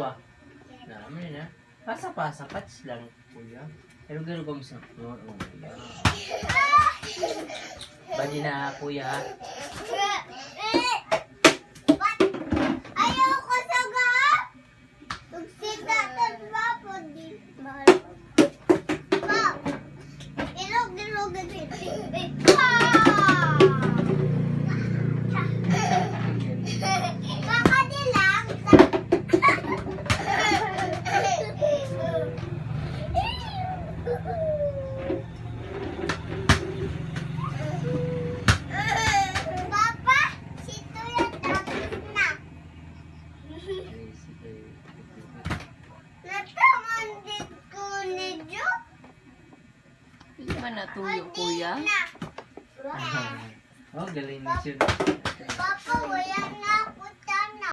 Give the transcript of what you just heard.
ah. Namin na. Pasa-pasa, patch lang, kuya. Pero gano'n kami sa... Oo, kuya. Bali na, kuya. Ayoko sa ga. Tugsita ba po di ba? Ba. Ilog Kakadilang. Papa, sito yan tapos na. Natamandit ko ni Jo. Hindi ba natuyo, kuya? Na. Oh, galing na siya. Papa, wala na.